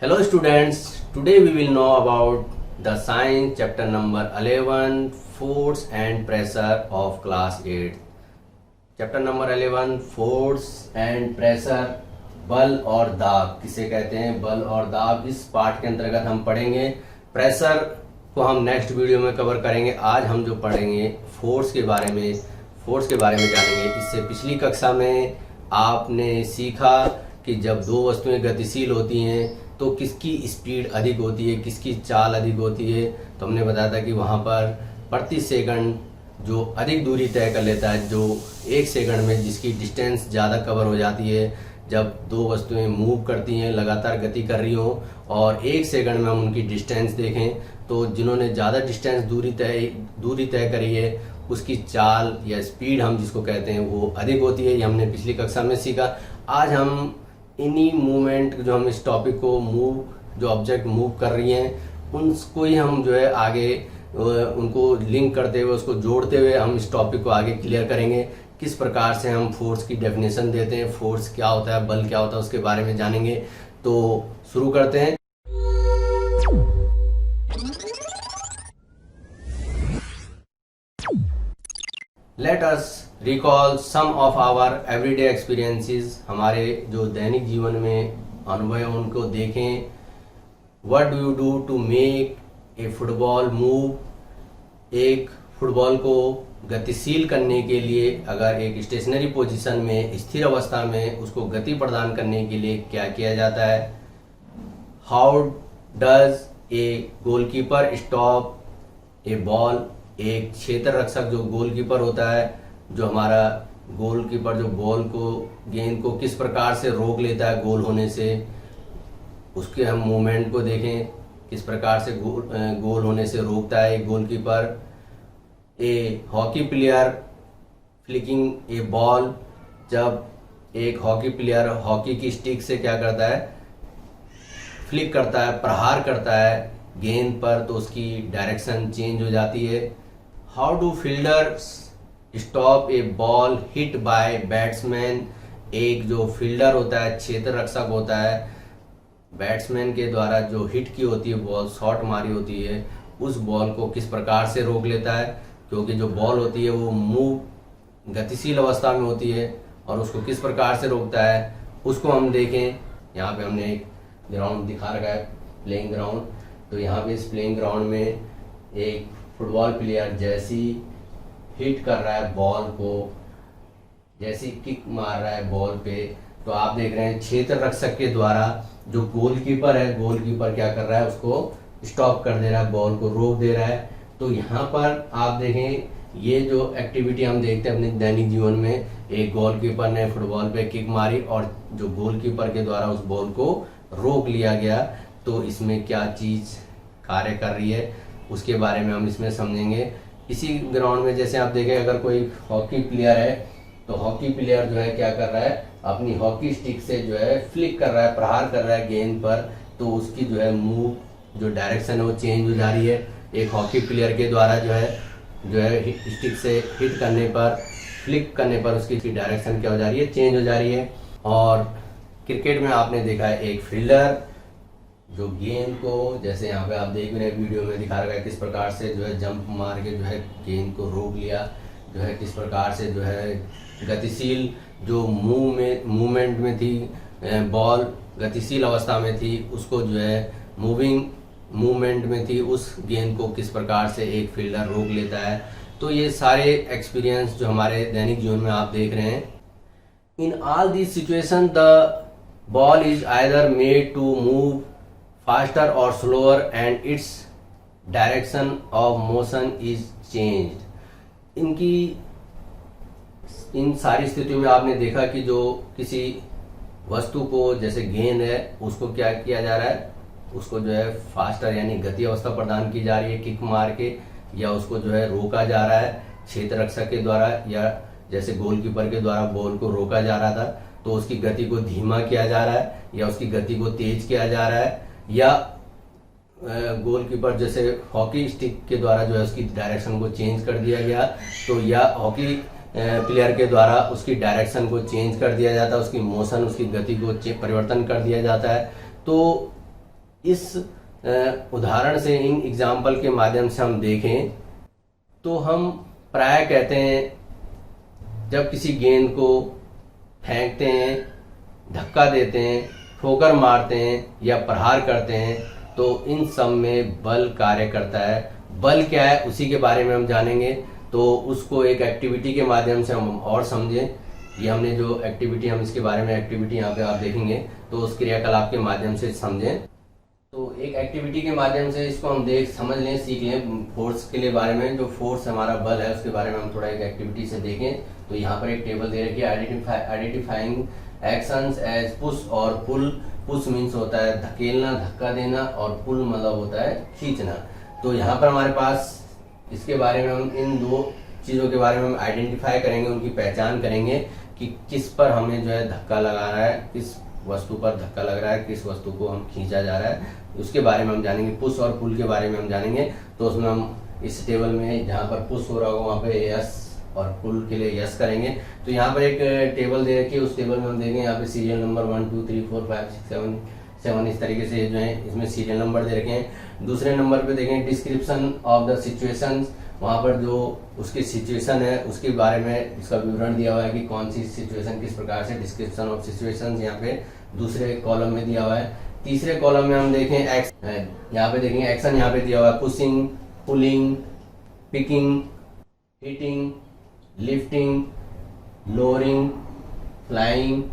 Hello students, today we will know about the science chapter number 11 force and pressure of class 8. Chapter number 11 force and pressure, बल और दाब किसे कहते हैं, बल और दाब। इस पार्ट के अंतर्गत हम पढ़ेंगे। प्रेशर को हम नेक्स्ट वीडियो में कवर करेंगे। आज हम जो पढ़ेंगे फोर्स के बारे में जानेंगे। इससे पिछली कक्षा में आपने सीखा कि जब दो वस्तुएं गतिशील होती हैं तो किसकी स्पीड अधिक होती है, किसकी चाल अधिक होती है। तो हमने बताया था कि वहाँ पर प्रति सेकंड जो अधिक दूरी तय कर लेता है, जो एक सेकंड में जिसकी डिस्टेंस ज़्यादा कवर हो जाती है, जब दो वस्तुएं मूव करती हैं, लगातार गति कर रही हों और एक सेकंड में हम उनकी डिस्टेंस देखें तो जिन्होंने ज़्यादा डिस्टेंस दूरी तय करी है उसकी चाल या स्पीड हम जिसको कहते हैं वो अधिक होती है। ये हमने पिछली कक्षा में सीखा। आज हम इन्हीं मूवमेंट जो हम इस टॉपिक को जो ऑब्जेक्ट मूव कर रही हैं उनको ही हम जो है आगे उनको लिंक करते हुए, उसको जोड़ते हुए हम इस टॉपिक को आगे क्लियर करेंगे। किस प्रकार से हम फोर्स की डेफिनेशन देते हैं, फोर्स क्या होता है, बल क्या होता है, उसके बारे में जानेंगे। तो शुरू करते हैं। Let us recall some of our everyday experiences. हमारे जो दैनिक जीवन में अनुभव हैं उनको देखें। What do you do to make a football move. एक फुटबॉल को गतिशील करने के लिए, अगर एक स्टेशनरी पोजीशन में, स्थिर अवस्था में उसको गति प्रदान करने के लिए क्या किया जाता है। How does a goalkeeper stop A ball. एक क्षेत्र रक्षक जो गोलकीपर होता है, जो हमारा गोलकीपर जो बॉल को, गेंद को किस प्रकार से रोक लेता है गोल होने से, उसके हम मूवमेंट को देखें। किस प्रकार से गोल होने से रोकता है एक goalkeeper. A hockey player flicking A ball. जब एक हॉकी प्लेयर हॉकी की स्टिक से क्या करता है, फ्लिक करता है, प्रहार करता है गेंद पर, तो उसकी डायरेक्शन चेंज हो जाती है। How do fielders stop A ball hit by batsman. एक जो फील्डर होता है, क्षेत्र रक्षक होता है, बैट्समैन के द्वारा जो हिट की होती है बॉल, शॉट मारी होती है, उस बॉल को किस प्रकार से रोक लेता है। क्योंकि जो बॉल होती है वो गतिशील अवस्था में होती है और उसको किस प्रकार से रोकता है उसको हम देखें। यहाँ पे हमने एक ग्राउंड दिखा रखा है, प्लेइंग ग्राउंड। तो यहाँ पे इस प्लेइंग ग्राउंड में एक फुटबॉल प्लेयर जैसी हिट कर रहा है बॉल को, जैसी किक मार रहा है बॉल पे, तो आप देख रहे हैं क्षेत्र रक्षक के द्वारा जो गोलकीपर है, गोलकीपर क्या कर रहा है, उसको स्टॉप कर दे रहा है, बॉल को रोक दे रहा है। तो यहाँ पर आप देखें ये जो एक्टिविटी हम देखते हैं अपने दैनिक जीवन में, एक गोलकीपर ने फुटबॉल पे किक मारी और जो गोलकीपर के द्वारा उस बॉल को रोक लिया गया, तो इसमें क्या चीज़ कार्य कर रही है उसके बारे में हम इसमें समझेंगे। इसी ग्राउंड में जैसे आप देखें, अगर कोई हॉकी प्लेयर है तो हॉकी प्लेयर जो है क्या कर रहा है, अपनी हॉकी स्टिक से जो है फ्लिक कर रहा है, प्रहार कर रहा है गेंद पर, तो उसकी जो है मूव जो डायरेक्शन है वो चेंज हो जा रही है। एक हॉकी प्लेयर के द्वारा जो है स्टिक से हिट करने पर, फ्लिक करने पर उसकी डायरेक्शन क्या हो जा रही है, चेंज हो जा रही है। और क्रिकेट में आपने देखा है एक फील्डर जो गेंद को, जैसे यहाँ पे आप देख रहे हैं वीडियो में दिखा रखा है, किस प्रकार से जो है जंप मार के जो है गेंद को रोक लिया, जो है किस प्रकार से जो है गतिशील जो मूवमेंट में थी, बॉल गतिशील अवस्था में थी, उसको जो है मूवमेंट में थी, उस गेंद को किस प्रकार से एक फील्डर रोक लेता है। तो ये सारे एक्सपीरियंस जो हमारे दैनिक जीवन में आप देख रहे हैं। In all this situation the ball is either made to move faster और slower and its direction of motion is changed. इन सारी स्थितियों में आपने देखा कि जो किसी वस्तु को, जैसे गेंद है, उसको क्या किया जा रहा है, उसको जो है फास्टर यानी गति अवस्था प्रदान की जा रही है किक मार के, या उसको जो है रोका जा रहा है क्षेत्र रक्षक के द्वारा, या जैसे गोलकीपर के द्वारा बॉल को रोका जा रहा था तो उसकी गति को धीमा किया जा रहा है या उसकी गति को तेज किया जा रहा है, या गोलकीपर जैसे हॉकी स्टिक के द्वारा जो है उसकी डायरेक्शन को चेंज कर दिया गया, तो या हॉकी प्लेयर के द्वारा उसकी डायरेक्शन को चेंज कर दिया जाता है, उसकी मोशन, उसकी गति को परिवर्तन कर दिया जाता है। तो इस उदाहरण से, इन एग्जाम्पल के माध्यम से हम देखें तो हम प्राय कहते हैं जब किसी गेंद को फेंकते हैं, धक्का देते हैं, ठोकर मारते हैं या प्रहार करते हैं तो इन सब में बल कार्य करता है। बल क्या है उसी के बारे में हम जानेंगे, तो उसको एक एक्टिविटी के माध्यम से हम और समझें। ये हमने जो एक्टिविटी, हम इसके बारे में एक्टिविटी यहाँ पे आप देखेंगे तो उस क्रियाकलाप के माध्यम से समझें। तो एक एक्टिविटी के माध्यम से इसको हम समझ लें, सीख लें फोर्स के लिए बारे में। जो फोर्स हमारा बल है उसके बारे में हम थोड़ा एक एक्टिविटी से देखें। तो यहाँ पर एक टेबल दे रखी है, आइडेंटिफाइंग एक्शंस एज पुश और पुल। पुश मीन्स होता है धकेलना, धक्का देना, और पुल मतलब होता है खींचना। तो यहाँ पर हमारे पास इसके बारे में हम इन दो चीज़ों के बारे में हम आइडेंटिफाई करेंगे, उनकी पहचान करेंगे कि किस पर हमें जो है धक्का लगा रहा है, किस वस्तु पर धक्का लग रहा है, किस वस्तु को हम खींचा जा रहा है, उसके बारे में हम जानेंगे। पुश और पुल के बारे में हम जानेंगे। तो उसमें हम इस टेबल में जहाँ पर पुश हो रहा होगा वहाँ पे यस और पुल के लिए यस करेंगे। तो यहाँ पर एक टेबल दे रखी है, उस टेबल में हम देखेंगे यहाँ पे सीरियल नंबर 1 2 3 4 5 6 7 इस तरीके से जो है इसमें सीरियल नंबर दे रखे हैं। दूसरे नंबर पे देखें डिस्क्रिप्शन ऑफ द सिचुएशंस, वहाँ पर जो उसकी सिचुएशन है उसके बारे में इसका विवरण दिया हुआ है कि कौन सी सिचुएशन किस प्रकार से, डिस्क्रिप्शन ऑफ सिचुएशंस यहाँ पे दूसरे कॉलम में दिया हुआ है। तीसरे कॉलम में हम देखें यहाँ पे देखेंगे एक्शन यहाँ पे दिया हुआ है, pushing, pulling, picking, hitting, lifting, lowering, flying,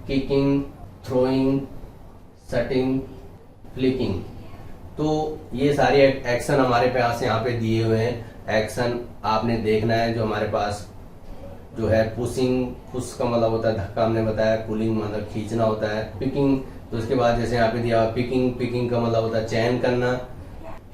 kicking, throwing, sitting, flicking. तो ये सारे एक्शन हमारे पास यहाँ पे दिए हुए हैं। एक्शन आपने देखना है जो हमारे पास जो है पुशिंग, पुश का मतलब होता है धक्का, हमने बताया। पुलिंग मतलब खींचना होता है। पिकिंग, तो उसके बाद जैसे यहाँ पे दिया हुआ पिकिंग, पिकिंग का मतलब होता है चयन करना।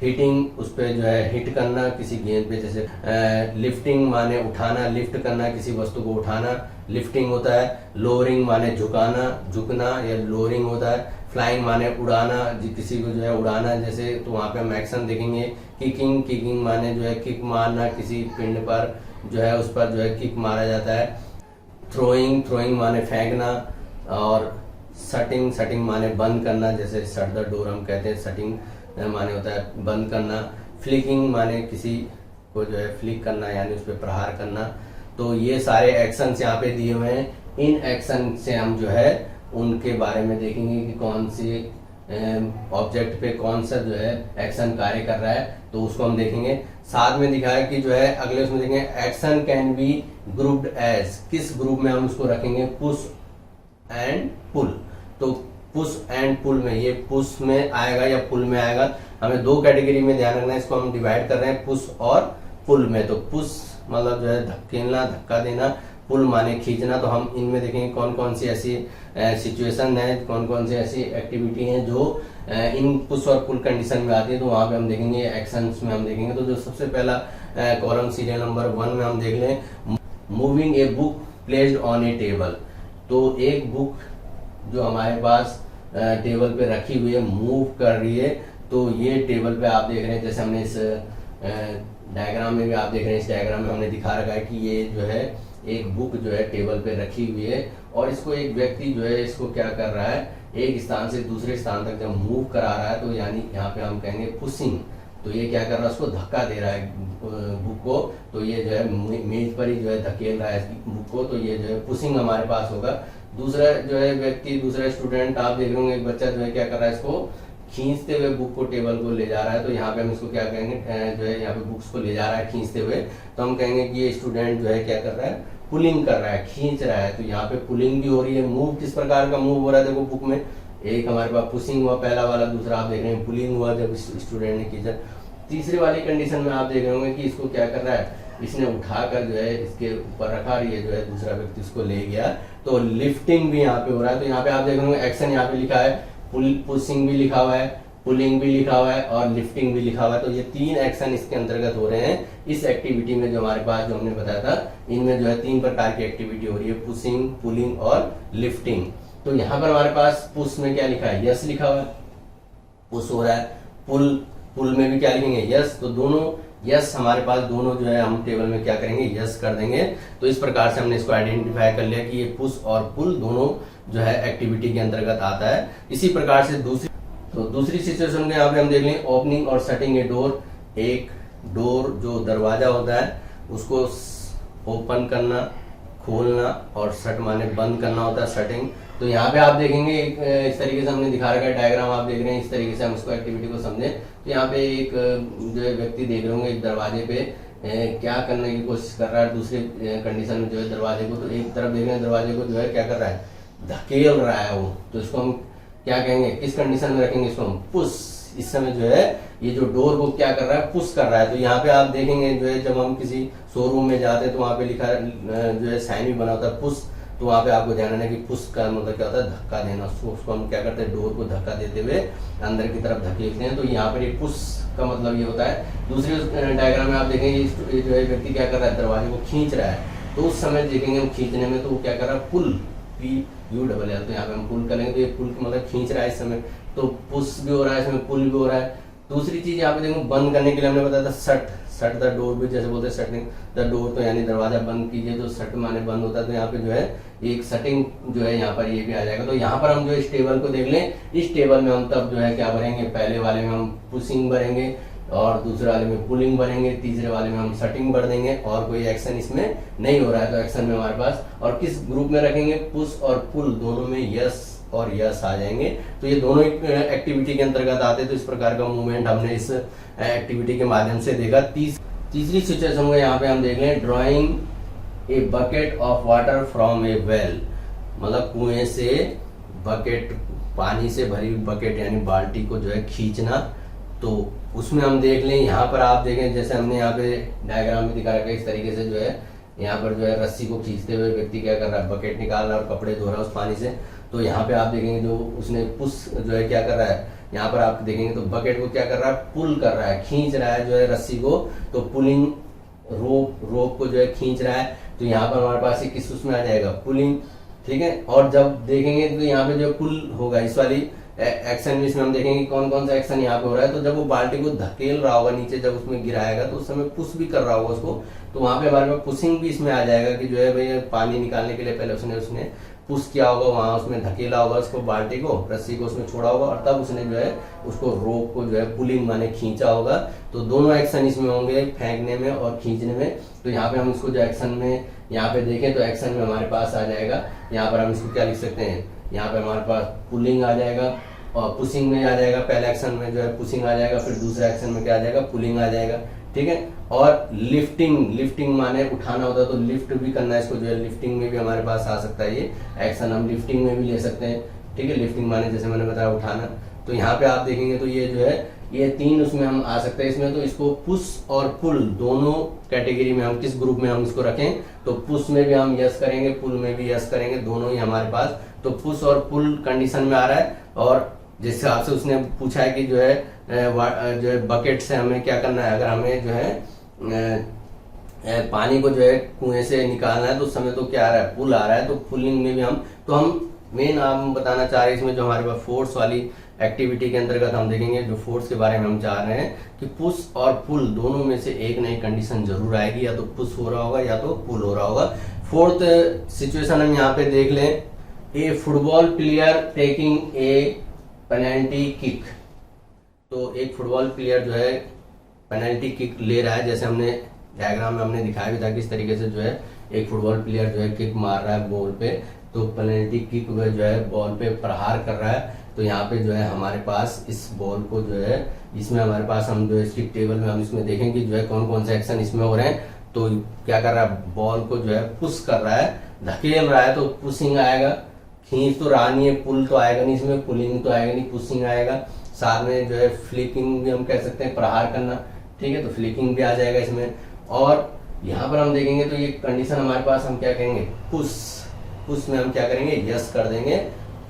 हिटिंग, उस पर जो है हिट करना किसी गेंद पे। जैसे लिफ्टिंग माने उठाना, लिफ्ट करना, किसी वस्तु को उठाना, लिफ्टिंग होता है। लोअरिंग माने झुकाना, झुकना या लोअरिंग होता है। फ्लाइंग माने उड़ाना, किसी को जो है उड़ाना, जैसे तो वहाँ पे हम एक्शन देखेंगे। किकिंग, किकिंग माने जो है किक मारना, किसी पिंड पर जो है उस पर जो है किक मारा जाता है। थ्रोइंग, थ्रोइंग माने फेंकना। और सटिंग, सटिंग माने बंद करना, जैसे शट द डोर हम कहते हैं, सटिंग माने होता है बंद करना। फ्लिकिंग माने किसी को जो है फ्लिक करना यानी उस पर प्रहार करना। तो ये सारे एक्शंस यहाँ पे दिए हुए हैं। इन एक्शन से हम जो है उनके बारे में देखेंगे कि कौन सी ऑब्जेक्ट पे कौन सा जो है एक्शन कार्य कर रहा है, तो उसको हम देखेंगे। साथ में दिखाया कि जो है अगले उसमें देखेंगे action can be grouped as, किस ग्रुप में हम उसको रखेंगे, पुश एंड पुल। तो पुश एंड पुल में, ये पुश में आएगा या पुल में आएगा, हमें दो कैटेगरी में ध्यान रखना है। इसको हम डिवाइड कर रहे हैं पुश और पुल में। तो पुश मतलब जो है धकेलना, धक्का देना, पुल माने खींचना। तो हम इनमें देखेंगे कौन कौन सी ऐसी सिचुएशन है, कौन कौन सी ऐसी एक्टिविटी हैं जो इन पुश और पुल कंडीशन में आती है। तो वहां पे हम देखेंगे एक्शंस में हम देखेंगे। तो जो सबसे पहला कॉलम सीरियल नंबर 1 में हम देख लें, moving a book placed on A table. तो एक बुक जो हमारे पास टेबल पे रखी हुई है, मूव कर रही है। तो ये टेबल पे आप देख रहे हैं, जैसे हमने इस डायग्राम में भी आप देख रहे हैं, इस डायग्राम में हमने दिखा रखा है कि ये जो है एक बुक जो है टेबल पे रखी हुई है और इसको एक व्यक्ति जो है इसको क्या कर रहा है, एक स्थान से दूसरे स्थान तक जब मूव करा रहा है, तो यानी यहाँ पे हम कहेंगे पुशिंग। तो ये क्या कर रहा है, उसको धक्का दे रहा है बुक को। तो ये जो है मेज पर ही जो है धकेल रहा है बुक को। तो ये जो है पुशिंग हमारे पास होगा। दूसरा जो है व्यक्ति, दूसरा स्टूडेंट आप देख रहे होंगे, एक बच्चा जो है क्या कर रहा है, इसको खींचते हुए बुक को टेबल को ले जा रहा है। तो यहाँ पे हम इसको क्या कहेंगे, जो है यहाँ पे बुक्स को ले जा रहा है खींचते हुए। तो हम कहेंगे कि ये स्टूडेंट जो है क्या कर रहा है, पुलिंग कर रहा है, खींच रहा है। तो यहाँ पे पुलिंग भी हो रही है। मूव किस प्रकार का मूव हो रहा है, देखो बुक में एक हमारे पास पुशिंग हुआ पहला वाला, दूसरा आप देख रहे हैं पुलिंग हुआ जब स्टूडेंट ने खींचा। तीसरी वाली कंडीशन में आप देख रहे होंगे कि इसको क्या कर रहा है, इसने उठाकर जो है इसके ऊपर रखा, ये जो है दूसरा व्यक्ति उसको ले गया। तो लिफ्टिंग भी यहाँ पे हो रहा है। तो यहाँ पे आप देख रहे होंगे एक्शन यहाँ पे लिखा है, पुशिंग भी लिखा हुआ है, पुलिंग भी लिखा हुआ है और लिफ्टिंग भी लिखा हुआ है। तो ये 3 एक्शन इसके अंतर्गत हो रहे हैं। इस एक्टिविटी में जो हमारे पास जो हमने बताया था, इनमें जो है 3 प्रकार की एक्टिविटी हो रही है, पुशिंग, पुलिंग और लिफ्टिंग। तो यहाँ पर हमारे पास पुश में क्या लिखा है, यस लिखा हुआ है, पुश हो रहा है। पुल में भी क्या लिखेंगे, यस। तो दोनों यस हमारे पास, दोनों जो है हम टेबल में क्या करेंगे, यस कर देंगे। तो इस प्रकार से हमने इसको आइडेंटिफाई कर लिया कि ये पुश और पुल दोनों जो है एक्टिविटी के अंतर्गत आता है। इसी प्रकार से तो दूसरी सिचुएशन में यहाँ पे हम देख लें ओपनिंग और शटिंग ए डोर। एक डोर जो दरवाजा होता है उसको ओपन करना, खोलना, और शट माने बंद करना होता है, शटिंग। तो यहाँ पे आप देखेंगे एक इस तरीके से हमने दिखा रखा है डायग्राम, आप देख रहे हैं, इस तरीके से हम इसको एक्टिविटी को समझें। तो यहाँ पे एक जो है व्यक्ति देख रहे होंगे एक दरवाजे पे क्या करने की कोशिश कर रहा है दूसरे कंडीशन में जो है दरवाजे को, तो एक तरफ देख रहे हैं दरवाजे को जो है क्या कर रहा है, धकेल रहा है वो। तो इसको हम क्या कहेंगे, किस कंडीशन में रखेंगे, इसको हम पुश। इस समय जो है ये जो डोर को क्या कर रहा है, पुश कर रहा है। तो यहाँ पे आप देखेंगे जो है जब हम किसी शोरूम में जाते हैं तो वहाँ पे लिखा जो है साइन भी बना होता है पुश। तो वहाँ पे आपको ध्यान रखना कि पुश का मतलब क्या होता है, धक्का देना। उसको हम क्या करते हैं, डोर को धक्का देते हुए अंदर की तरफ धकेलते हैं। तो यहाँ पर ये पुश का मतलब ये होता है। दूसरे डायग्राम में आप देखेंगे जो है व्यक्ति क्या कर रहा है, दरवाजे को खींच रहा है। तो उस समय देखेंगे हम खींचने में तो वो क्या कर रहा है, पुल, PULL। तो यहाँ पे हम पुल करेंगे तो ये पुल मतलब खींच रहा है इस समय, तो पुश भी हो रहा है इसमें, पुल भी हो रहा है। दूसरी चीज यहाँ पे देखो बंद करने के लिए हमने बताया था शट द डोर भी जैसे बोलते हैं शटिंग द डोर, तो यानी दरवाजा बंद कीजिए, तो शट माने बंद होता है। तो यहाँ पे जो है एक शटिंग जो है यहाँ पर ये भी आ जाएगा। तो यहाँ पर हम जो इस टेबल को देख लें, इस टेबल में हम तब जो है क्या भरेंगे, पहले वाले में हम पुशिंग भरेंगे और दूसरे वाले में पुलिंग भरेंगे, तीसरे वाले में हम शटिंग भर देंगे और कोई एक्शन इसमें नहीं हो रहा है। तो एक्शन में हमारे पास और किस ग्रुप में रखेंगे, पुश और पुल दोनों में यस और यस आ जाएंगे। तो ये दोनों एक्टिविटी के अंतर्गत आते हैं। तो इस प्रकार का मूवमेंट हमने इस एक्टिविटी के माध्यम से देखा। तीसरी सिचुएशन में यहाँ पे हम देख लें drawing a bucket of water from A well, मतलब कुएं से बकेट, पानी से भरी बकेट यानी बाल्टी को जो है खींचना। तो उसमें हम देख लें यहाँ पर आप देखें जैसे हमने यहाँ पे डायग्राम में दिखा रखा है, इस तरीके से जो है यहाँ पर जो है रस्सी को खींचते हुए व्यक्ति क्या कर रहा है, बकेट निकाल रहा है और कपड़े धो रहा है उस पानी से। तो यहाँ पे आप देखेंगे जो उसने पुश जो है क्या कर रहा है, यहाँ पर आप देखेंगे तो बकेट को क्या कर रहा है, पुल कर रहा है, खींच रहा है जो है रस्सी को। तो पुलिंग, रोप को जो है खींच रहा है। तो यहाँ पर हमारे पास किस उसमें आ जाएगा, पुलिंग, ठीक है। और जब देखेंगे तो यहाँ पे जो पुल होगा इस वाली एक्शन में, इसमें हम देखेंगे कौन कौन सा एक्शन यहाँ पे हो रहा है। तो जब वो बाल्टी को धकेल रहा होगा नीचे, जब उसमें गिराएगा तो उस समय पुश भी कर रहा होगा उसको। तो वहां पे हमारे पास पुशिंग भी इसमें आ जाएगा कि जो है भाई पानी निकालने के लिए पहले उसने पुश किया होगा, वहां उसमें धकेला होगा उसको, बाल्टी को, रस्सी को उसमें छोड़ा होगा और तब उसने जो है उसको रोप को जो है पुलिंग माने खींचा होगा। तो दोनों एक्शन इसमें होंगे, फेंकने में और खींचने में। तो यहाँ पे हम इसको जो एक्शन में यहाँ पे देखें तो एक्शन में हमारे पास आ जाएगा, यहाँ पर हम इसको क्या लिख सकते हैं, यहाँ पे हमारे पास पुलिंग आ जाएगा और पुशिंग में आ जाएगा। पहले एक्शन में जो है पुशिंग आ जाएगा, फिर दूसरे एक्शन में क्या आ जाएगा, पुलिंग आ जाएगा, ठीक है। और लिफ्टिंग माने उठाना होता है, तो लिफ्ट भी करना है इसको जो है, लिफ्टिंग में भी हमारे पास आ सकता है ये एक्शन, हम लिफ्टिंग में भी ले सकते हैं, ठीक है। लिफ्टिंग माने जैसे मैंने बताया उठाना। तो यहाँ पे आप देखेंगे तो ये जो है ये तीन उसमें हम आ सकते हैं इसमें। तो इसको पुश और पुल दोनों कैटेगरी में हम किस ग्रुप में हम इसको रखें, तो पुश में भी हम यस करेंगे, पुल में भी यस करेंगे, दोनों ही हमारे पास। तो पुश और पुल कंडीशन में आ रहा है। और जिस हिसाब से उसने पूछा है कि जो है बकेट से हमें क्या करना है, अगर हमें जो है पानी को जो है कुएं से निकालना है तो उस समय तो क्या आ रहा है, पुल आ रहा है। तो पुलिंग में भी हम मेन हम बताना चाह रहे हैं इसमें जो हमारे पास फोर्स वाली एक्टिविटी के अंतर्गत हम देखेंगे, जो फोर्स के बारे में हम चाह रहे हैं कि पुश और पुल दोनों में से एक नई कंडीशन जरूर आएगी, या तो पुश हो रहा होगा या तो पुल हो रहा होगा। फोर्थ सिचुएशन हम यहाँ पे देख लें, ए football player taking a penalty kick. तो एक फुटबॉल प्लेयर जो है पेनल्टी किक ले रहा है, जैसे हमने डायग्राम में हमने दिखाया भी था किस तरीके से जो है एक फुटबॉल प्लेयर जो है किक मार रहा है बॉल पे। तो पेनल्टी किक जो है बॉल पे प्रहार कर रहा है। तो यहाँ पे जो है हमारे पास इस बॉल को जो है इसमें हमारे पास हम जो है इसकी टेबल में हम इसमें देखेंगे जो है कौन कौन से एक्शन इसमें हो रहे हैं। तो क्या कर रहा है, बॉल को जो है पुश कर रहा है, धकेल रहा है, तो पुशिंग आएगा। खींच तो रहा नहीं है, पुल तो आएगा नहीं इसमें, पुलिंग तो आएगा नहीं, पुशिंग आएगा। साथ में जो है फ्लिकिंग भी हम कह सकते हैं, प्रहार करना, ठीक है। तो फ्लिकिंग भी आ जाएगा इसमें। और यहाँ पर हम देखेंगे तो ये कंडीशन हमारे पास हम क्या कहेंगे, पुश में हम क्या करेंगे, यस कर देंगे,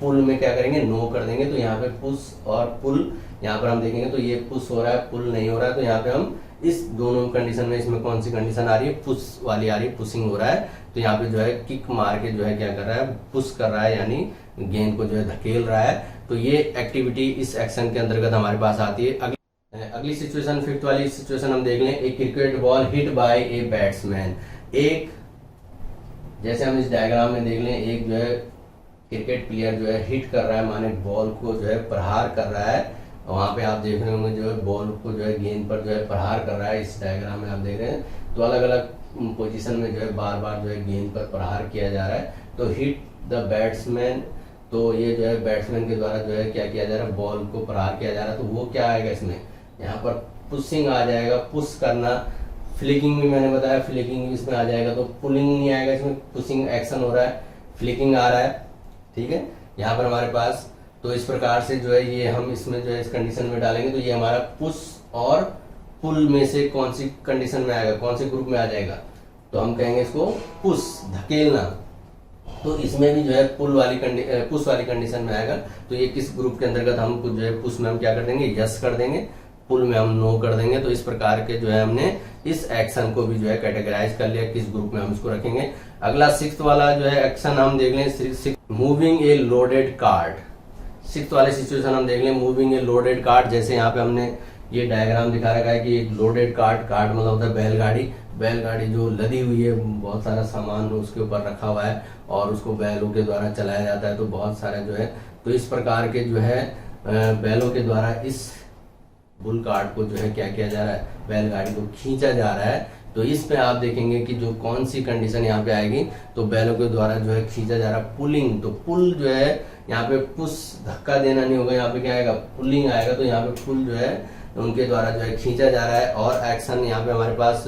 पुल में क्या करेंगे, नो कर देंगे। तो यहाँ पे पुश और पुल यहाँ पर हम देखेंगे तो ये पुश हो रहा है, पुल नहीं हो रहा है। तो यहाँ पे हम इस दोनों कंडीशन में इसमें कौन सी कंडीशन आ रही है, पुश वाली आ रही है, पुशिंग हो रहा है। तो यहाँ पे जो है किक मार के जो है क्या कर रहा है, पुश कर रहा है, यानी गेंद को जो है धकेल रहा है। तो ये एक्टिविटी इस एक्शन के अंतर्गत हमारे पास आती है। अगली सिचुएशन, फिफ्थ वाली सिचुएशन हम देख लें, एक cricket ball hit by a batsman. एक जैसे हम इस डायग्राम में देख लें, एक जो है क्रिकेट प्लेयर जो है हिट कर रहा है, माने बॉल को जो है प्रहार कर रहा है। वहाँ पे आप देख रहे होंगे जो है बॉल को जो है गेंद पर जो है प्रहार कर रहा है। इस डायग्राम में आप देख रहे हैं तो अलग अलग पोजीशन में जो है बार बार जो है गेंद पर प्रहार किया जा रहा है। तो हिट द बैट्समैन, तो ये जो है बैट्समैन के द्वारा जो है क्या किया जा रहा है, बॉल को प्रहार किया जा रहा है। तो वो क्या आएगा इसमें, यहाँ पर पुशिंग आ जाएगा, पुश करना। फ्लिकिंग भी मैंने बताया, फ्लिकिंग भी इसमें आ जाएगा। तो पुलिंग नहीं आएगा, इसमें पुशिंग एक्शन हो रहा है, फ्लिकिंग आ रहा है। ठीक है, यहाँ पर हमारे पास तो इस प्रकार से जो है ये हम इसमें जो है इस कंडीशन में डालेंगे तो ये हमारा पुश और पुल में से कौन सी कंडीशन में आएगा, कौन से ग्रुप में आ जाएगा, तो हम कहेंगे इसको पुश, धकेलना। तो इसमें भी जो है पुश वाली कंडीशन में आएगा। तो ये किस ग्रुप के अंतर्गत हम जो है पुश में हम क्या कर देंगे, यस कर देंगे, पुल में हम नो कर देंगे। तो इस प्रकार के जो है हमने इस एक्शन को भी जो है कैटेगराइज कर लिया, किस ग्रुप में हम इसको रखेंगे। अगला 6th वाला जो है एक्शन हम देख लें, मूविंग ए लोडेड कार्ट। 6th वाले सिचुएशन हम देख लें, मूविंग ए लोडेड कार्ट। जैसे यहाँ पे हमने ये डायग्राम दिखा रखा है कि एक लोडेड कार्ट, कार्ट मतलब होता है बैलगाड़ी, बैलगाड़ी जो लदी हुई है, बहुत सारा सामान उसके ऊपर रखा हुआ है और उसको बैलों के द्वारा चलाया जाता है। तो बहुत सारा जो है, तो इस प्रकार के जो है बैलों के द्वारा इस बुल कार्ट को जो है क्या किया जा रहा है, बैलगाड़ी को खींचा जा रहा है। तो इस पे आप देखेंगे कि जो कौन सी कंडीशन यहाँ पे आएगी, तो बैलों के द्वारा जो है खींचा जा रहा है, पुलिंग। तो पुल जो है यहाँ पे पुश, धक्का देना नहीं होगा, यहाँ पे क्या आएगा, पुलिंग आएगा। तो यहाँ पे पुल जो है उनके द्वारा जो है खींचा जा रहा है। और एक्शन यहाँ पे हमारे पास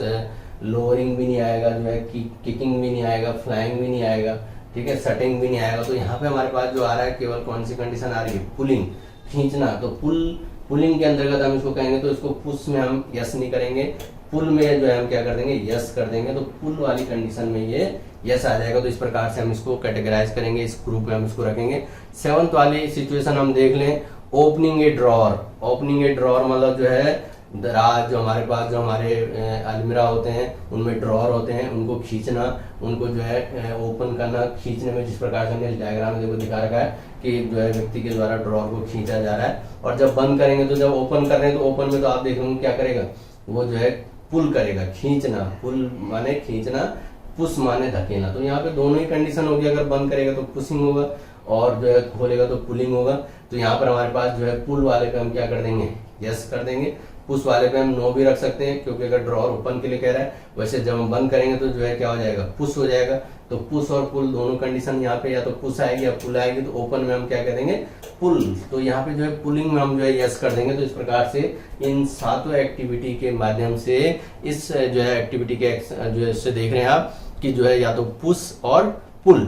लोअरिंग भी नहीं आएगा, जो है किकिंग भी नहीं आएगा, फ्लाइंग भी नहीं आएगा, ठीक है, सटिंग भी नहीं आएगा। तो यहाँ पे हमारे पास जो आ रहा है केवल कौन सी कंडीशन आ रही है, पुलिंग, खींचना। तो पुलिंग के अंतर्गत हम इसको कहेंगे, तो इसको पुश में हम यस नहीं करेंगे, पुल में जो है हम क्या कर देंगे, यस कर देंगे। तो पुल वाली कंडीशन में ये यस आ जाएगा। तो इस प्रकार से हम इसको कैटेगराइज करेंगे, इस ग्रुप में हम इसको रखेंगे। 7th वाली सिचुएशन हम देख लें, ओपनिंग ए ड्रॉर। ओपनिंग ए ड्रॉर मतलब जो है दराज, जो हमारे पास जो हमारे अलमीरा होते हैं उनमें ड्रॉर होते हैं, उनको खींचना, उनको जो है ओपन करना। खींचने में जिस प्रकार से हमने डायग्राम में देखो दिखा रखा है कि जो है व्यक्ति के द्वारा ड्रॉर को खींचा जा रहा है। और जब बंद करेंगे, तो जब ओपन कर रहे हैं तो ओपन में तो आप देखेंगे क्या करेगा, वो जो है पुल करेगा, खींचना। पुल माने खींचना, पुश माने धकेलना। तो यहाँ पे दोनों ही कंडीशन होगी, अगर बंद करेगा तो पुशिंग होगा और जो है खोलेगा तो पुलिंग होगा। तो यहाँ पर हमारे पास जो है पुल वाले पे हम क्या कर देंगे, यस कर देंगे। पुश वाले पे हम नो भी रख सकते हैं, क्योंकि अगर ड्रॉर ओपन के लिए कह रहा है। वैसे जब हम बंद करेंगे तो जो है क्या हो जाएगा, पुश हो जाएगा। तो पुश और पुल दोनों कंडीशन यहाँ पे या तो पुश आएगी या पुल आएगी। तो ओपन में हम क्या करेंगे, पुल। तो यहाँ पे जो है पुलिंग में हम जो है यस कर देंगे। तो इस प्रकार से इन 7 एक्टिविटी के माध्यम से इस जो है एक्टिविटी के जो है इससे देख रहे हैं आप कि जो है या तो पुश और पुल।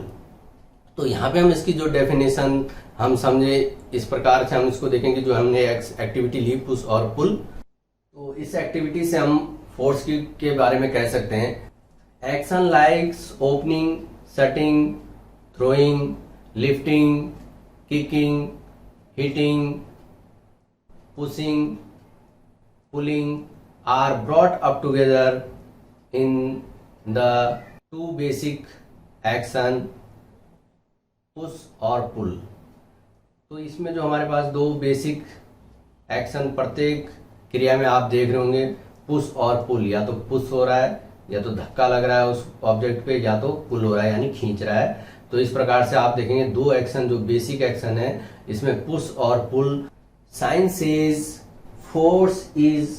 तो यहाँ पे हम इसकी जो डेफिनेशन हम समझे, इस प्रकार से हम इसको देखेंगे। जो हमने एक्टिविटी ली पुश और पुल, तो इस एक्टिविटी से हम फोर्स के बारे में कह सकते हैं, action likes opening, shutting, throwing, lifting, kicking, hitting, pushing, pulling are brought up together in the 2 basic action, push और पुल। तो इसमें जो हमारे पास 2 बेसिक एक्शन प्रत्येक क्रिया में आप देख रहे होंगे, पुश और पुल। या तो पुश हो रहा है, या तो धक्का लग रहा है उस ऑब्जेक्ट पे, या तो पुल हो रहा है यानी खींच रहा है। तो इस प्रकार से आप देखेंगे 2 एक्शन जो बेसिक एक्शन है, इसमें पुश और pull. Science says force is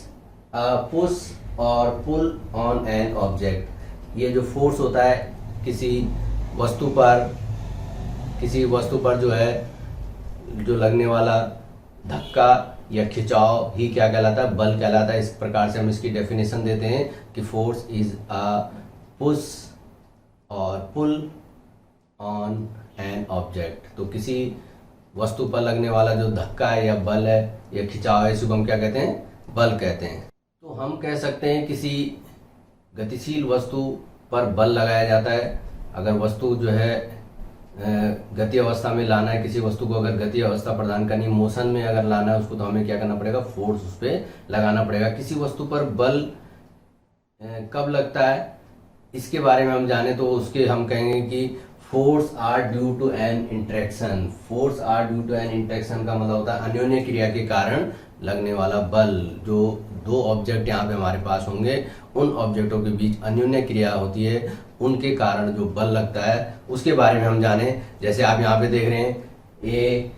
a push और पुल ऑन एन ऑब्जेक्ट। ये जो फोर्स होता है किसी वस्तु पर जो है जो लगने वाला धक्का या खिंचाव ही क्या कहलाता है, बल कहलाता है। इस प्रकार से हम इसकी डेफिनेशन देते हैं कि फोर्स इज अ पुश और पुल ऑन एन ऑब्जेक्ट। तो किसी वस्तु पर लगने वाला जो धक्का है या बल है या खिंचाव है, इसको हम क्या कहते हैं, बल कहते हैं। तो हम कह सकते हैं किसी गतिशील वस्तु पर बल लगाया जाता है। अगर वस्तु जो है गति अवस्था में लाना है, किसी वस्तु को अगर गति अवस्था प्रदान करनी, मोशन में अगर लाना है उसको, तो हमें क्या करना पड़ेगा, फोर्स उस पर लगाना पड़ेगा। किसी वस्तु पर बल कब लगता है, इसके बारे में हम जाने तो उसके हम कहेंगे कि force are due to an interaction. Force are due to an interaction का मतलब होता है अन्योन्य क्रिया के कारण लगने वाला बल। जो 2 ऑब्जेक्ट यहाँ पे हमारे पास होंगे, उन ऑब्जेक्टों के बीच अन्योन्य क्रिया होती है, उनके कारण जो बल लगता है उसके बारे में हम जाने। जैसे आप यहाँ पे देख रहे हैं, ए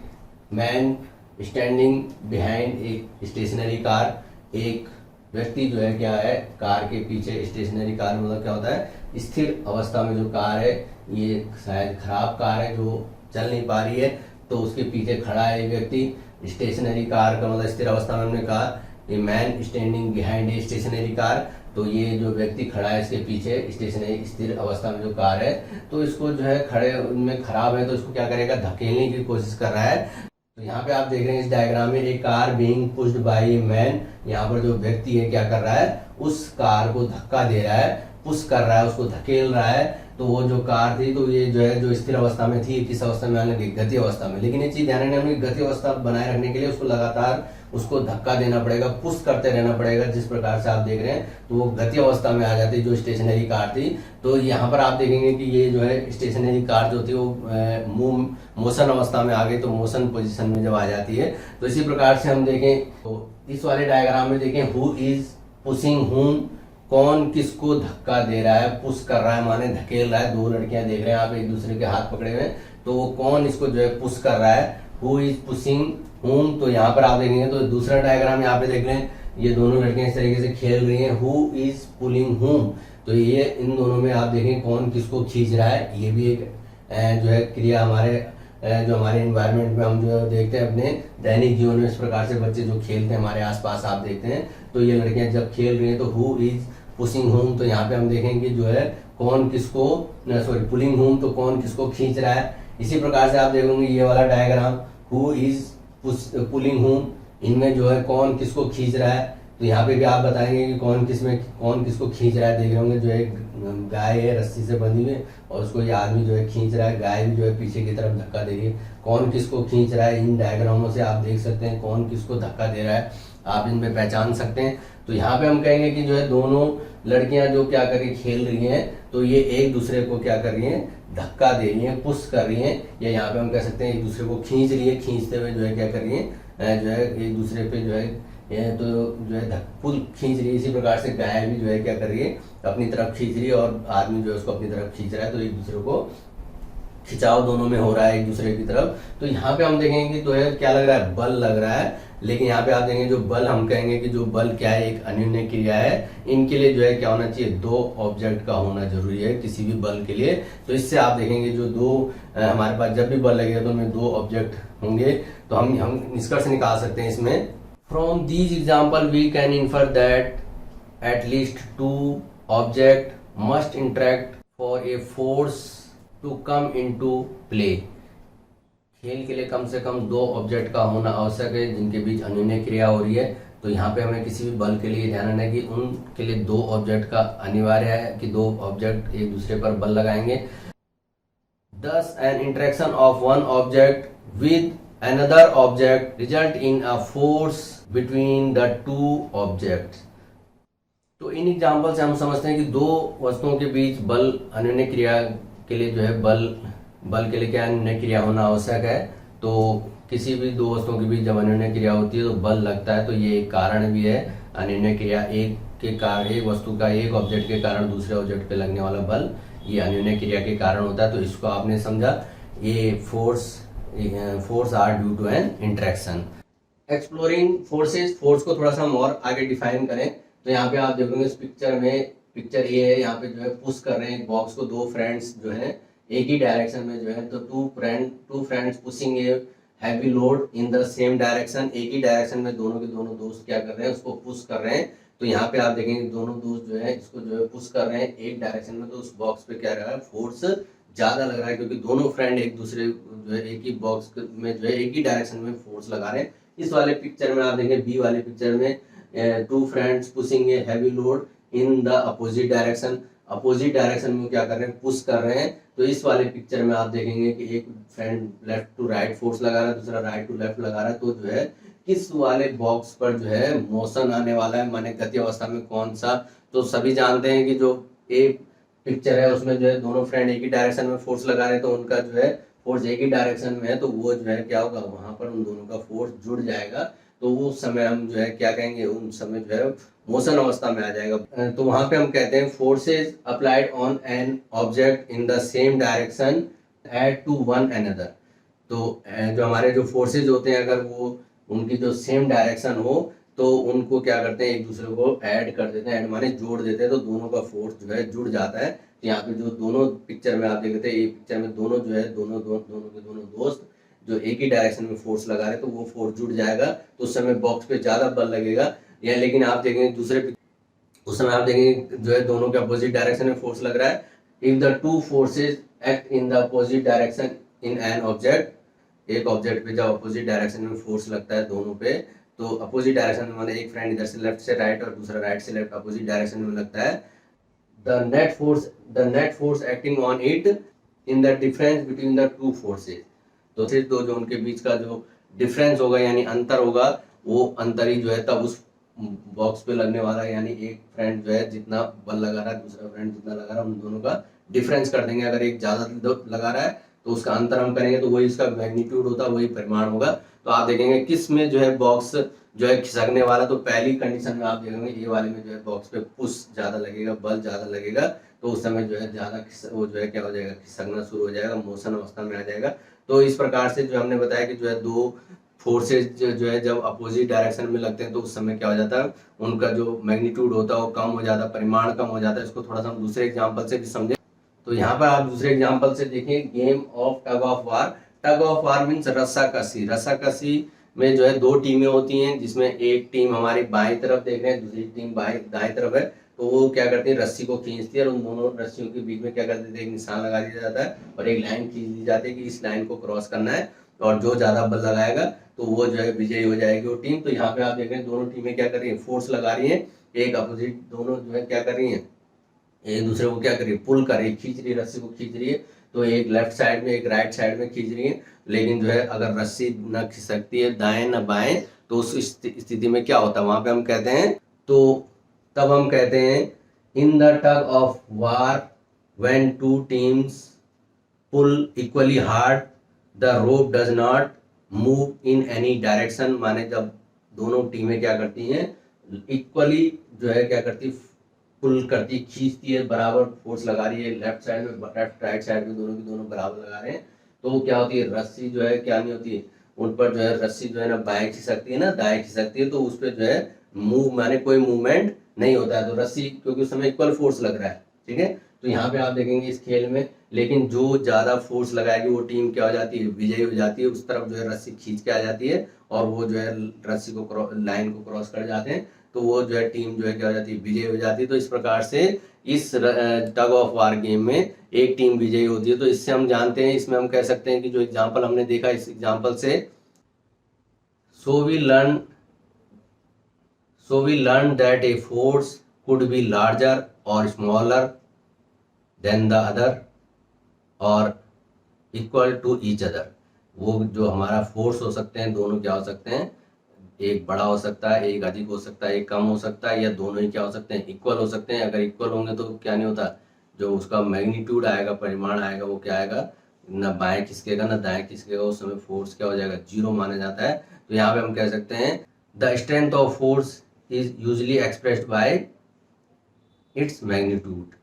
मैन स्टैंडिंग बिहाइंड एक स्टेशनरी कार, एक व्यक्ति जो है क्या है कार के पीछे। स्टेशनरी कार मतलब क्या होता है, स्थिर अवस्था में जो कार है, ये शायद खराब कार है जो चल नहीं पा रही है, तो उसके पीछे खड़ा है एक व्यक्ति। स्टेशनरी कार का मतलब स्थिर अवस्था में हमने कहा, ये man standing behind a stationary car, तो ये जो व्यक्ति खड़ा है इसके पीछे स्टेशनरी स्थिर अवस्था में जो कार है, तो इसको जो है खड़े में खराब है तो इसको क्या करेगा, धकेलने की कोशिश कर रहा है। तो यहाँ पे आप देख रहे हैं इस डायग्राम में, एक car being pushed by a man, यहाँ पर जो व्यक्ति है क्या कर रहा है, उस कार को धक्का दे रहा है, पुश कर रहा है, उसको धकेल रहा है। तो वो जो कार थी, तो ये जो है जो स्थिर अवस्था में थी, किस अवस्था में आने लगी, गति अवस्था में। लेकिन ये चीज ध्यान रखना, हमें गति अवस्था बनाए रखने के लिए उसको लगातार उसको धक्का देना पड़ेगा, पुश करते रहना पड़ेगा। जिस प्रकार से आप देख रहे हैं तो वो गति अवस्था में आ जाती है जो स्टेशनरी कार थी। तो यहाँ पर आप देखेंगे कि ये जो है स्टेशनरी कार जो थी वो मोशन अवस्था में आ गई, तो मोशन पोजीशन में जब आ जाती है। तो इसी प्रकार से हम देखें तो इस वाले डायग्राम में देखें, हु इज पुशिंग हुम, कौन किसको धक्का दे रहा है, पुश कर रहा है माने धकेल रहा है। दो लड़कियां देख रहे हैं आप एक दूसरे के हाथ पकड़े हुए, तो वो कौन इसको जो है पुश कर रहा है, हु इज पुशिंग हुम। तो यहाँ पर आप देखेंगे तो दूसरा डायग्राम यहाँ पे देख रहे हैं, ये दोनों लड़कियां इस तरीके से खेल रही हैं, हु इज पुलिंग हुम। तो ये इन दोनों में आप देखें कौन किसको खींच रहा है। ये भी एक जो है क्रिया हमारे जो हमारे एनवायरनमेंट में हम जो देखते हैं अपने दैनिक जीवन में, इस प्रकार से बच्चे जो खेलते हैं हमारे आसपास आप देखते हैं। तो ये लड़कियां जब खेल रही हैं तो हु इज पुशिंग होम, तो यहाँ पे हम देखेंगे जो है कौन किसको, सॉरी पुलिंग होम, तो कौन किसको खींच रहा है। इसी प्रकार से आप देखोगे ये वाला diagram, who is pulling home, इनमें जो है कौन किसको खींच रहा है। तो यहाँ पे भी आप बताएंगे कि कौन किसको खींच रहा है। देख रहे होंगे जो एक गाय है रस्सी से बंधी हुई और उसको ये आदमी जो है खींच रहा है, गाय भी जो है पीछे की तरफ धक्का दे रही है। कौन किसको खींच रहा है, इन डायग्रामों से आप देख सकते हैं कौन किसको धक्का दे रहा है, आप इनमें पहचान सकते हैं। तो यहाँ पे हम कहेंगे कि जो है दोनों लड़कियां जो क्या कर रही खेल रही हैं, तो ये एक दूसरे को क्या कर रही हैं, धक्का दे रही हैं, पुश कर रही हैं, या यहाँ पे हम कह सकते हैं एक दूसरे को खींच रही है, खींचते हुए जो है क्या कर रही है, जो है एक दूसरे पे जो है तो जो है पुल खींच रही है। इसी प्रकार से गाय भी जो है क्या कर रही है, अपनी तरफ खींच रही है और आदमी जो है उसको अपनी तरफ खींच रहा है। तो एक दूसरे को खिंचाव दोनों में हो रहा है एक दूसरे की तरफ। तो यहाँ पे हम देखेंगे कि तो है क्या लग रहा है, बल लग रहा है। लेकिन यहाँ पे आप देखेंगे जो बल, हम कहेंगे कि जो बल क्या है, एक अन्योन्य क्रिया है। इनके लिए जो है क्या होना चाहिए, दो ऑब्जेक्ट का होना जरूरी है किसी भी बल के लिए। तो इससे आप देखेंगे जो दो हमारे पास जब भी बल लगेगा तो उनमें दो ऑब्जेक्ट होंगे। तो हम निष्कर्ष निकाल सकते हैं इसमें, from these example we can infer that at least two object must interact for a force to come into play. खेल के लिए कम से कम दो ऑब्जेक्ट का होना आवश्यक है जिनके बीच अन्योन्य क्रिया हो रही है। तो यहाँ पे हमें किसी भी बल के लिए ध्यान रखना है कि उनके लिए दो ऑब्जेक्ट का अनिवार्य है कि दो ऑब्जेक्ट एक दूसरे पर बल लगाएंगे। Thus an interaction of one object with another object result in a force between the two objects। तो इन एग्जाम्पल से हम समझते हैं कि दो वस्तुओं के बीच बल अन्योन्य क्रिया के लिए जो है बल के लिए क्या अन्योन्य क्रिया होना आवश्यक है। तो किसी भी दो वस्तुओं के बीच जब अन्योन्य क्रिया होती है तो बल लगता है। तो ये एक कारण भी है अन्योन्य क्रिया, एक वस्तु का एक ऑब्जेक्ट के कारण दूसरे ऑब्जेक्ट पे लगने वाला बल, ये अन्योन्य क्रिया के कारण होता है। तो इसको आपने समझा, ये force are due to an interaction. Exploring forces, force को थोड़ा सा हम और आगे डिफाइन करें तो यहाँ पे आप देखोगे इस पिक्चर में, पिक्चर ये है, यहाँ पे जो है पुश कर रहे हैं एक बॉक्स को दो फ्रेंड्स जो है एक ही डायरेक्शन में जो है। तो two friends pushing a heavy load in the same direction, एक ही डायरेक्शन में दोनों के दोनों दोस्त क्या कर रहे हैं, उसको पुश कर रहे हैं। तो यहाँ पे आप देखेंगे दोनों दोस्त जो है इसको जो है पुश कर रहे हैं एक डायरेक्शन में। तो उस बॉक्स पे क्या रहा है, फोर्स ज्यादा लग रहा है क्योंकि दोनों फ्रेंड एक दूसरे जो है एक ही बॉक्स में जो है एक ही डायरेक्शन में फोर्स लगा रहे हैं। इस वाले पिक्चर में आप देखेंगे, बी वाले पिक्चर में, two friends pushing a heavy load in the opposite direction, opposite direction में क्या कर रहे हैं, पुश कर रहे हैं। तो इस वाले पिक्चर में आप देखेंगे कि एक friend left to right force लगा रहा है, दूसरा राइट टू लेफ्ट लगा रहा है। तो जो है किस वाले बॉक्स पर जो है मोशन आने वाला है, माने गति अवस्था में कौन सा। तो सभी जानते हैं कि जो एक पिक्चर है उसमें जो है दोनों फ्रेंड एक ही डायरेक्शन में फोर्स लगा रहे हैं, तो उनका जो है फोर्स एक ही डायरेक्शन में है, तो वो जो है क्या होगा, वहां पर उन दोनों का फोर्स जुड़ जाएगा। तो उस समय हम जो है क्या कहेंगे, उन समय जो है मोशन अवस्था में आ जाएगा। तो वहां पे हम कहते हैं forces applied on an object in the same direction add to one another. तो जो हमारे जो फोर्सेज होते हैं, अगर वो उनकी जो सेम डायरेक्शन हो तो उनको क्या करते हैं, एक दूसरे को ऐड कर देते हैं, ऐड माने जोड़ देते हैं, तो दोनों का फोर्स जो है जुड़ जाता है। तो यहाँ पे जो दोनों पिक्चर में आप देखते हैं, एक पिक्चर में दोनों जो है दोनों के दोनों दोस्त जो एक ही डायरेक्शन में फोर्स लगा रहे हैं, तो वो फोर्स जुड़ जाएगा, तो उस समय बॉक्स पे ज्यादा बल लगेगा। या लेकिन आप देखेंगे दूसरे, उस समय आप देखेंगे जो है दोनों के अपोजिट डायरेक्शन में फोर्स लग रहा है। If the two forces act in the opposite direction in an object, एक ऑब्जेक्ट पे जब अपोजिट डायरेक्शन में फोर्स लगता है दोनों पे, तो अपोजिट डायरेक्शन में माने एक फ्रेंड इधर से लेफ्ट से राइट और दूसरा राइट से लेफ्ट अपोजिट डायरेक्शन में लगता है, the net force acting on it in the difference between the two forces. तो फिर दो जो उनके बीच का जो डिफरेंस होगा यानी अंतर होगा, वो अंतर ही जो है तब उस बॉक्स पे लगने वाला है। यानी एक फ्रेंड जो है जितना बल लगा रहा है, दूसरा फ्रेंड जितना लगा रहा है, उन दोनों का डिफरेंस कर देंगे। अगर एक ज्यादा लगा रहा है तो उसका अंतर हम करेंगे, तो वही इसका मैग्नीट्यूड होता है, वही परिमाण होगा। तो आप देखेंगे किस में जो है बॉक्स जो है खिसकने वाला, तो पहली कंडीशन में आप देखेंगे ये वाले में जो है बॉक्स पे पुश ज्यादा लगेगा, बल ज्यादा लगेगा, तो उस समय जो है ज्यादा वो जो है क्या हो जाएगा, खिसकना शुरू हो जाएगा, मोशन अवस्था में आ जाएगा। तो इस प्रकार से जो हमने बताया कि जो है दो फोर्सेज जो है जब अपोजिट डायरेक्शन में लगते हैं, तो उस समय क्या हो जाता है, उनका जो मैग्नीट्यूड होता है वो कम हो जाता है, परिमाण कम हो जाता है। इसको थोड़ा सा हम दूसरे एग्जाम्पल से भी समझे। तो यहाँ पर आप दूसरे एग्जाम्पल से देखें, game of tug of war. Tug of war means रस्साकसी। रस्साकसी में जो है दो टीमें होती हैं, जिसमें एक टीम हमारी बाईं तरफ देख रहे हैं, दूसरी टीम दाएं तरफ है। तो वो क्या करती है, रस्सी को खींचती है और उन दोनों रस्सियों के बीच में क्या कर देते हैं, एक निशान लगा दिया जाता है और एक लाइन खींच दी जाती है कि इस लाइन को क्रॉस करना है, और जो ज्यादा बल लगाएगा तो वो जो है विजयी हो जाएगी वो टीम। तो यहाँ पे आप देख रहे हैं दोनों टीमें क्या कर रही है, फोर्स लगा रही है, एक अपोजिट, दोनों जो है क्या कर रही है, एक दूसरे को क्या कर रही है, पुल कर रही है, खींच रही है, रस्सी को खींच रही है। तो एक लेफ्ट साइड में एक राइट साइड में खींच रही है। लेकिन जो है अगर रस्सी न खिसकती है दाएं न बाएं, तो उस स्थिति में क्या होता है, वहां पे हम कहते हैं, तो तब हम कहते हैं in the tug of war when two teams pull equally hard the rope does not move in any direction. माने जब दोनों टीमें क्या करती हैं, इक्वली जो है क्या करती, पुल करती, खींचती है, बराबर फोर्स लगा रही है, लेफ्ट साइड में लेफ्ट राइट साइड में दोनों की दोनों बराबर लगा रहे हैं, तो क्या होती है, रस्सी जो है क्या नहीं होती है, उन पर जो है रस्सी जो है ना बाएं खिसकती है ना दाएं खिसकती है, तो उस पर जो है मूव माने कोई मूवमेंट नहीं होता है, तो रस्सी क्योंकि उस समय इक्वल फोर्स लग रहा है। ठीक है, तो यहाँ पे आप देखेंगे इस खेल में, लेकिन जो ज्यादा फोर्स लगाएगी वो टीम क्या हो जाती है, विजयी हो जाती है, उस तरफ जो है रस्सी खींच के आ जाती है और वो जो है रस्सी को लाइन को क्रॉस कर जाते हैं, तो वो जो है टीम जो है क्या हो जाती है, विजयी हो जाती है। तो इस प्रकार से इस टग ऑफ वार गेम में एक टीम विजयी होती है। तो इससे हम जानते हैं, इसमें हम कह सकते हैं कि जो एग्जाम्पल हमने देखा, इस एग्जाम्पल से so we learn that a force could be larger or smaller than the other or equal to each other. वो जो हमारा फोर्स हो सकते हैं, दोनों क्या हो सकते हैं, एक बड़ा हो सकता है, एक अधिक हो सकता है, एक कम हो सकता है, या दोनों ही क्या हो सकते हैं, इक्वल हो सकते हैं। अगर इक्वल होंगे तो क्या नहीं होता, जो उसका मैग्नीट्यूड आएगा, परिमाण आएगा, वो क्या आएगा, न बाएं खिसकेगा न दाएं खिसकेगा, उस समय फोर्स क्या हो जाएगा, जीरो माना जाता है। तो यहाँ पे हम कह सकते हैं the strength of force is usually expressed by its magnitude.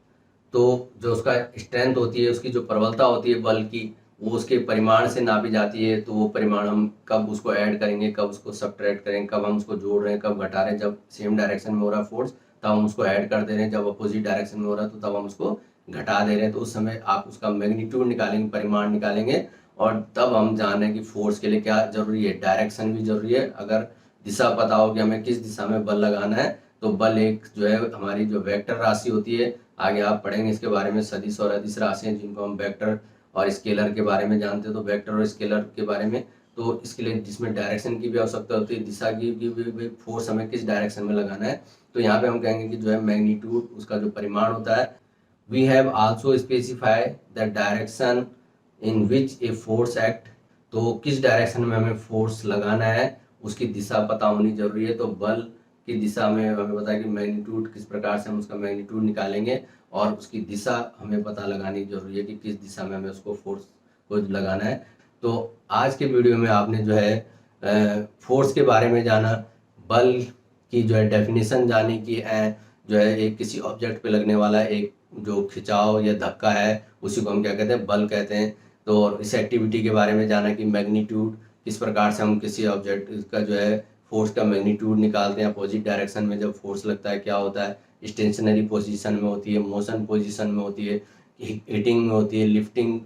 तो जो उसका स्ट्रेंथ होती है, उसकी जो प्रबलता होती है बल की, वो उसके परिमाण से नापी जाती है। तो वो परिमाण हम कब उसको ऐड करेंगे, कब उसको सब्ट्रैक्ट करेंगे, कब हम उसको जोड़ रहे हैं, कब घटा रहे हैं। जब सेम डायरेक्शन में हो रहा है फोर्स तब हम उसको ऐड कर दे रहे हैं, जब अपोजिट डायरेक्शन में हो रहा है तो तब हम उसको घटा दे रहे हैं। तो उस समय आप उसका मैग्नीट्यूड निकालेंगे, परिमाण निकालेंगे, और तब हम जान रहे हैं कि फोर्स के लिए क्या जरूरी है, डायरेक्शन भी जरूरी है। अगर दिशा पता हो कि हमें किस दिशा में बल लगाना है, तो बल एक जो है हमारी जो वेक्टर राशि होती है, आगे आप पढ़ेंगे इसके बारे में, सदिश और अदिश राशि हैं जिनको हम वेक्टर और स्केलर के बारे में जानते हैं। तो वेक्टर और स्केलर के बारे में, तो इसके लिए जिसमें डायरेक्शन की भी आवश्यकता होती है, दिशा की भी फोर्स हमें किस डायरेक्शन में लगाना है, तो यहाँ पे हम कहेंगे कि जो है मैग्नीट्यूड, उसका जो परिमाण होता है। We have also specify the direction in which a force act. तो किस डायरेक्शन में हमें फोर्स लगाना है उसकी दिशा पता होनी जरूरी है। तो बल की दिशा में हमें पता है कि मैग्नीट्यूड किस प्रकार से हम उसका मैग्नीट्यूड निकालेंगे, और उसकी दिशा हमें पता लगानी जरूरी है कि किस दिशा में हमें उसको फोर्स को लगाना है। तो आज के वीडियो में आपने जो है फोर्स के बारे में जाना, बल की जो है डेफिनेशन जानी कि जो है एक किसी ऑब्जेक्ट पे लगने वाला एक जो खिंचाव या धक्का है उसी को हम क्या कहते हैं, बल कहते हैं। तो और इस एक्टिविटी के बारे में जाना कि मैग्नीट्यूड किस प्रकार से हम किसी ऑब्जेक्ट का जो है फोर्स का मैग्नीट्यूड निकालते हैं, अपोजिट डायरेक्शन में जब फोर्स लगता है क्या होता है, स्टेशनरी पोजीशन में होती है, मोशन पोजीशन में होती है, हिटिंग में होती है, लिफ्टिंग,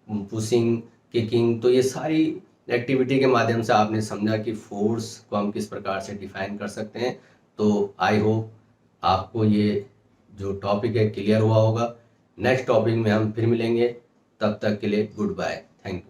पुशिंग, किकिंग। तो ये सारी एक्टिविटी के माध्यम से आपने समझा कि फोर्स को हम किस प्रकार से डिफाइन कर सकते हैं। तो आई होप आपको ये जो टॉपिक है क्लियर हुआ होगा। नेक्स्ट टॉपिक में हम फिर मिलेंगे, तब तक के लिए गुड बाय, थैंक यू।